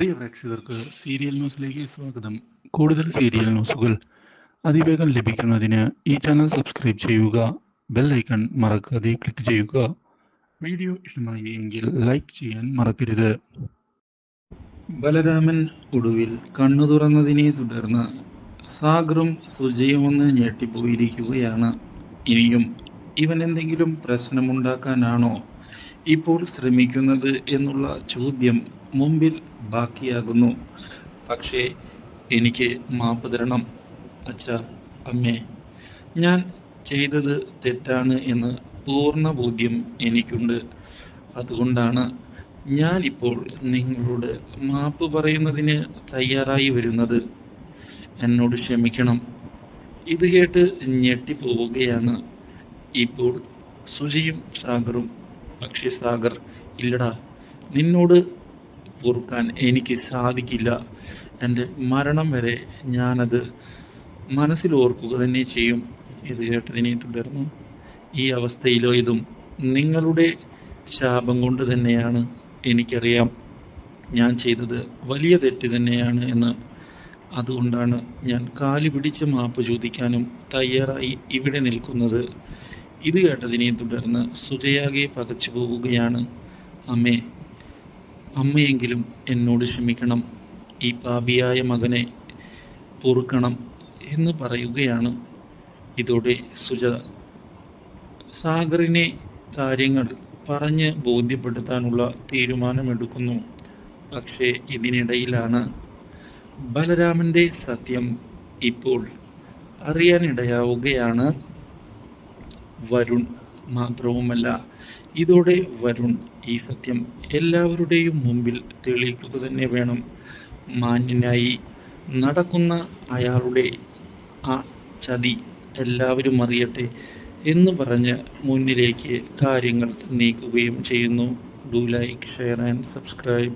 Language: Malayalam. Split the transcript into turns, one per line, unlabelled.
പ്രിയ പ്രേക്ഷകർക്ക് സീരിയൽ ന്യൂസിലേക്ക് സ്വാഗതം. കൂടുതൽ സീരിയൽ ന്യൂസുകൾ അതിവേഗം ലഭിക്കുന്നതിന് ഈ ചാനൽ സബ്സ്ക്രൈബ് ചെയ്യുക. ബെൽ ഐക്കൺ മറക്കാതെ ക്ലിക്ക് ചെയ്യുക. വീഡിയോ ഇഷ്ടമായി എങ്കിൽ ലൈക്ക് ചെയ്യാൻ മറക്കരുത്.
ബലരാമൻ ഒടുവിൽ കണ്ണു തുറന്നതിനെ തുടർന്ന് സാഗറും സുജയുമൊന്ന് ഞെട്ടിപ്പോയിരിക്കുകയാണ്. ഇനിയും ഇവൻ എന്തെങ്കിലും പ്രശ്നമുണ്ടാക്കാനാണോ ഇപ്പോൾ ശ്രമിക്കുന്നത് എന്നുള്ള ചോദ്യം മുമ്പിൽ ബാക്കിയാകുന്നു. പക്ഷേ എനിക്ക് മാപ്പ് തരണം അച്ഛ, അമ്മേ. ഞാൻ ചെയ്തത് തെറ്റാണ് എന്ന് പൂർണ്ണ ബോധ്യം എനിക്കുണ്ട്. അതുകൊണ്ടാണ് ഞാനിപ്പോൾ നിങ്ങളോട് മാപ്പ് പറയുന്നതിന് തയ്യാറായി വരുന്നത്. എന്നോട് ക്ഷമിക്കണം. ഇത് കേട്ട് ഞെട്ടിപ്പോവുകയാണ് ഇപ്പോൾ സുജിയും സാഗറും. പക്ഷേ സാഗർ, ഇല്ലടാ, നിന്നോട് പൊറുക്കാൻ എനിക്ക് സാധിക്കില്ല. എൻ്റെ മരണം വരെ ഞാനത് മനസ്സിൽ ഓർക്കുക തന്നെ ചെയ്യും. ഇത് കേട്ടതിനെ തുടർന്ന് ഈ അവസ്ഥയിലോ ഇതും നിങ്ങളുടെ ശാപം കൊണ്ട് തന്നെയാണ്. എനിക്കറിയാം ഞാൻ ചെയ്തത് വലിയ തെറ്റ് തന്നെയാണ് എന്ന്. അതുകൊണ്ടാണ് ഞാൻ കാലു പിടിച്ച് മാപ്പ് ചോദിക്കാനും തയ്യാറായി ഇവിടെ നിൽക്കുന്നത്. ഇത് കേട്ടതിനെ തുടർന്ന് സുജയാകെ പകച്ചു പോവുകയാണ്. അമ്മേ, അമ്മയെങ്കിലും എന്നോട് ക്ഷമിക്കണം. ഈ പാപിയായ മകനെ പൊറുക്കണം എന്ന് പറയുകയാണ്. ഇതോടെ സുജ സാഗറിനെ കാര്യങ്ങൾ പറഞ്ഞ് ബോധ്യപ്പെടുത്താനുള്ള തീരുമാനമെടുക്കുന്നു. പക്ഷേ ഇതിനിടയിലാണ് ബലരാമൻ്റെ സത്യം ഇപ്പോൾ അറിയാനിടയാവുകയാണ് വരുൺ. മാത്രവുമല്ല, ഇതോടെ വരുൺ ഈ സത്യം എല്ലാവരുടെയും മുമ്പിൽ തെളിയിക്കുക തന്നെ വേണം. മാന്യനായി നടക്കുന്ന അയാളുടെ ആ ചതി എല്ലാവരും അറിയട്ടെ എന്ന് പറഞ്ഞ് മുന്നിലേക്ക് കാര്യങ്ങൾ നീക്കുകയും ചെയ്യുന്നു. Do like, share and subscribe.